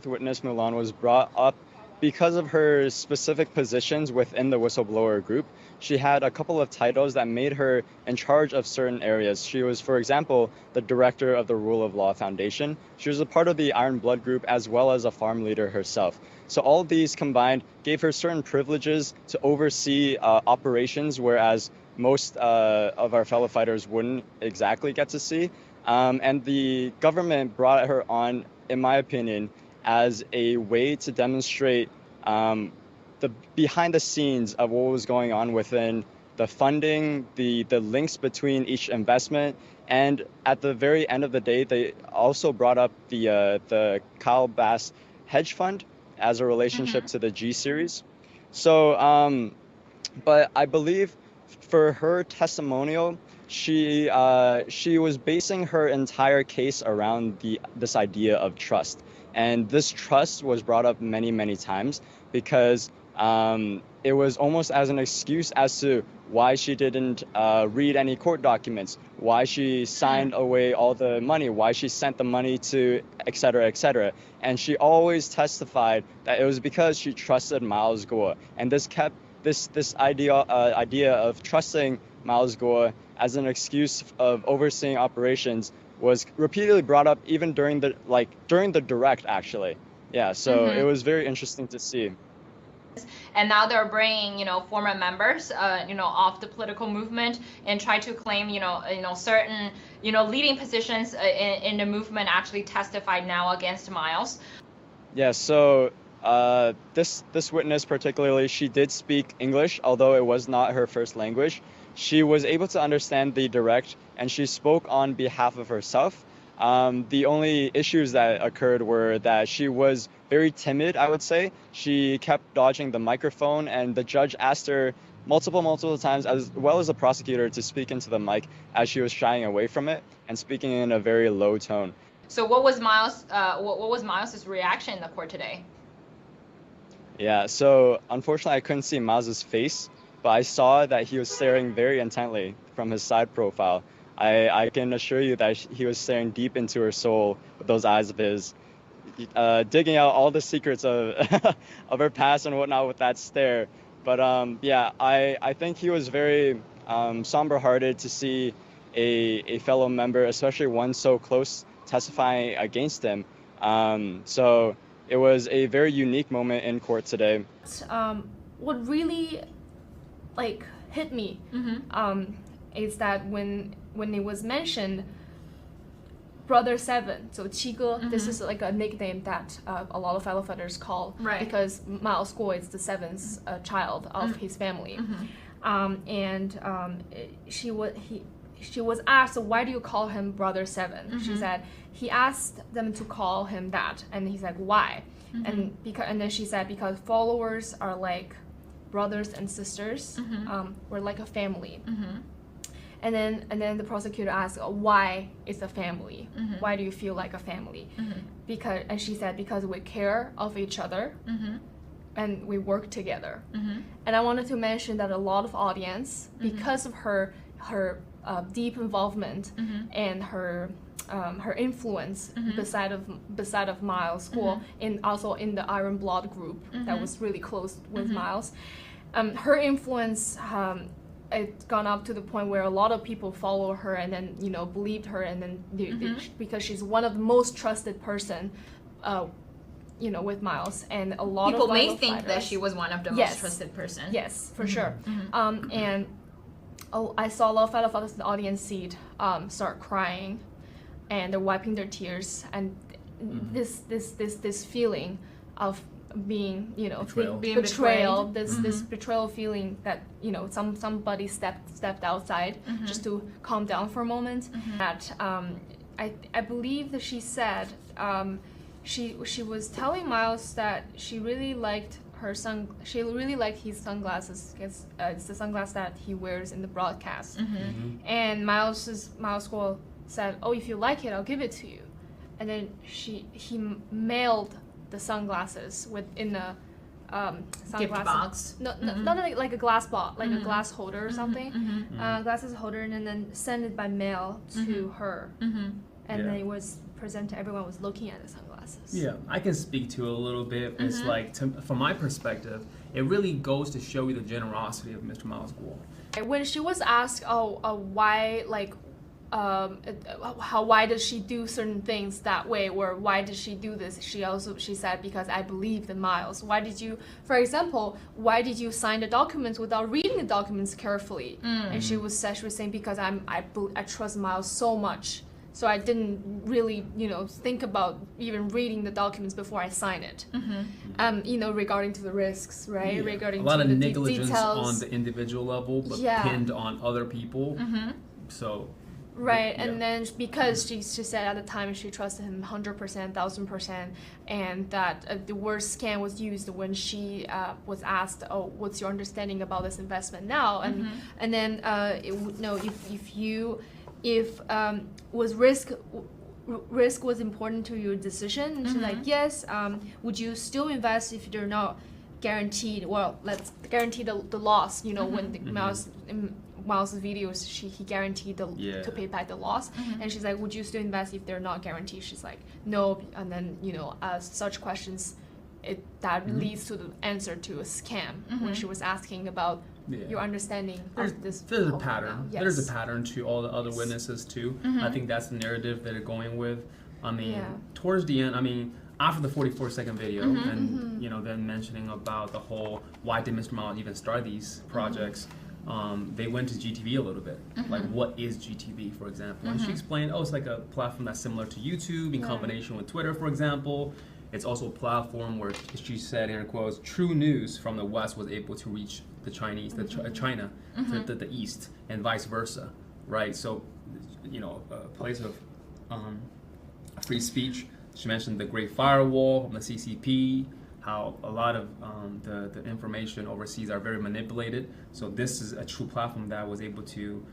Witness Mulan was brought up because of her specific positions within the whistleblower group. She had a couple of titles that made her in charge of certain areas. She was, for example, the director of the Rule of Law Foundation. She was a part of the Iron Blood group as well as a farm leader herself. So all of these combined gave her certain privileges to oversee operations, whereas most of our fellow fighters wouldn't exactly get to see. And the government brought her on, in my opinion, as a way to demonstrate the behind the scenes of what was going on within the funding, the links between each investment, and at the very end of the day, they also brought up the Kyle Bass hedge fund as a relationship to the G series. So, but I believe for her testimonial, she was basing her entire case around this idea of trust. And this trust was brought up many, many times because it was almost as an excuse as to why she didn't read any court documents, why she signed away all the money, why she sent the money to, et cetera, et cetera. And she always testified that it was because she trusted Miles Guo. And this kept this idea of trusting Miles Guo as an excuse of overseeing operations was repeatedly brought up even during the direct, actually. Yeah, so it was very interesting to see. And now they're bringing, former members, of the political movement and try to claim, certain, leading positions in the movement actually testified now against Miles. Yeah, so this witness particularly, she did speak English, although it was not her first language. She was able to understand the direct, and she spoke on behalf of herself. The only issues that occurred were that she was very timid, I would say. She kept dodging the microphone, and the judge asked her multiple times, as well as the prosecutor, to speak into the mic as she was shying away from it and speaking in a very low tone. So what was Miles's reaction in the court today? Yeah, so unfortunately I couldn't see Miles's face, but I saw that he was staring very intently from his side profile. I can assure you that he was staring deep into her soul with those eyes of his, digging out all the secrets of of her past and whatnot with that stare. But yeah, I think he was very somber-hearted to see a fellow member, especially one so close, testifying against him. So it was a very unique moment in court today. What really hit me is that when it was mentioned Brother Seven, so 七哥, this is like a nickname that a lot of fellow fighters call, because Miles Guo is the seventh child of his family. She was asked, why do you call him Brother Seven? She said he asked them to call him that, and he said why? And then she said because followers are like brothers and sisters, we're like a family. And then the prosecutor asked, why is a family? Why do you feel like a family? And she said because we care of each other and we work together. And I wanted to mention that a lot of audience, because of her deep involvement and her influence beside of Miles Guo, and also in the Iron Blood group that was really close with Miles, her influence it's gone up to the point where a lot of people follow her and then believed her, and then because she's one of the most trusted person with Miles, and a lot people of may think fighters, that she was one of the most trusted person. Yes, for sure. And I saw a lot of fellow fighters in the audience seat start crying, and they're wiping their tears, and this feeling of being betrayal, this betrayal feeling that somebody stepped outside just to calm down for a moment. That I believe that she said she was telling Miles that she really liked his sunglasses, because it's the sunglasses that he wears in the broadcast. And Miles Guo said, "Oh, if you like it, I'll give it to you." And then he mailed the sunglasses within a gift box. Not like a glass box, like a glass holder or something. Glasses holder, and then send it by mail to her. And then it was presented. Everyone was looking at the sunglasses. masses. Yeah, I can speak to it a little bit. It's like, from my perspective, it really goes to show you the generosity of Mr. Miles Guo. When she was asked, why, like, why does she do certain things that way, or why did she do this? She said, because I believe in Miles. Why did you, for example, why did you sign the documents without reading the documents carefully? And she was saying, because I trust Miles so much. So I didn't really, think about even reading the documents before I sign it. Regarding to the risks, right? Yeah. Regarding a lot to of the negligence details. on the individual level, but pinned on other people. So. Right, and then because she said at the time she trusted him 100%, 1000%, and that the word scam was used when she was asked, what's your understanding about this investment now? And then if was risk was important to your decision, and she's like, yes, would you still invest if they're not guaranteed? Well, let's guarantee the loss. When the Miles' videos, he guaranteed to pay back the loss, and she's like, would you still invest if they're not guaranteed? She's like, no. And then such questions, that leads to the answer to a scam when she was asking about your understanding of this. There's a pattern. Yes. There's a pattern to all the other witnesses too. I think that's the narrative that they're going with. I mean, towards the end, after the 44-second video, and then mentioning about the whole why did Mr. Miles even start these projects, they went to GTV a little bit. Like, what is GTV, for example? And she explained, it's like a platform that's similar to YouTube in combination with Twitter, for example. It's also a platform where, she said in her quotes, true news from the West was able to reach the Chinese, China, to the East, and vice versa, right? So, a place of free speech. She mentioned the Great Firewall from the CCP, how a lot of the information overseas are very manipulated. So this is a true platform that was able to,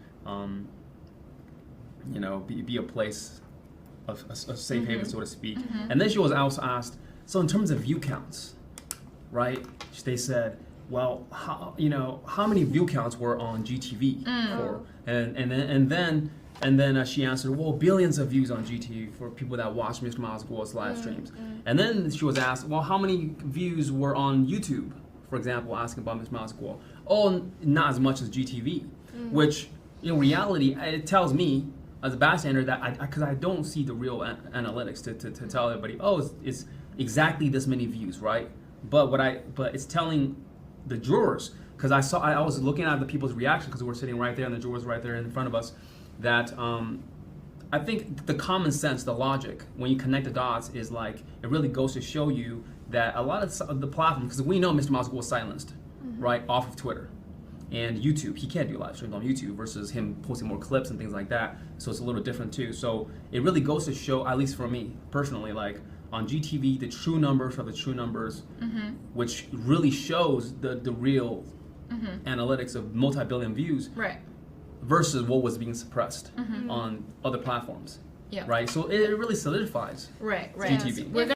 be a place of a safe haven, so to speak. And then she was also asked, so in terms of view counts, right? They said, well, how many view counts were on GTV? And then she answered, well, billions of views on GTV for people that watch Mr. Miles Guo's live streams. And then she was asked, well, how many views were on YouTube? For example, asking about Mr. Miles Guo. Oh, not as much as GTV, which in reality, it tells me as a bystander that because I don't see the real analytics to tell everybody, it's exactly this many views, right? But it's telling the jurors, because I was looking at the people's reaction because we're sitting right there and the jurors right there in front of us, that I think the common sense, the logic, when you connect the dots, is like, it really goes to show you that a lot of the platforms, because we know Mr. Miles was silenced, right, off of Twitter and YouTube. He can't do live streams on YouTube versus him posting more clips and things like that. So it's a little different too. So it really goes to show, at least for me personally, like on GTV, the true numbers are the true numbers, which really shows the real analytics of multi-billion views. Right. Versus what was being suppressed on other platforms. Yeah. Right? So it really solidifies right. GTV. We're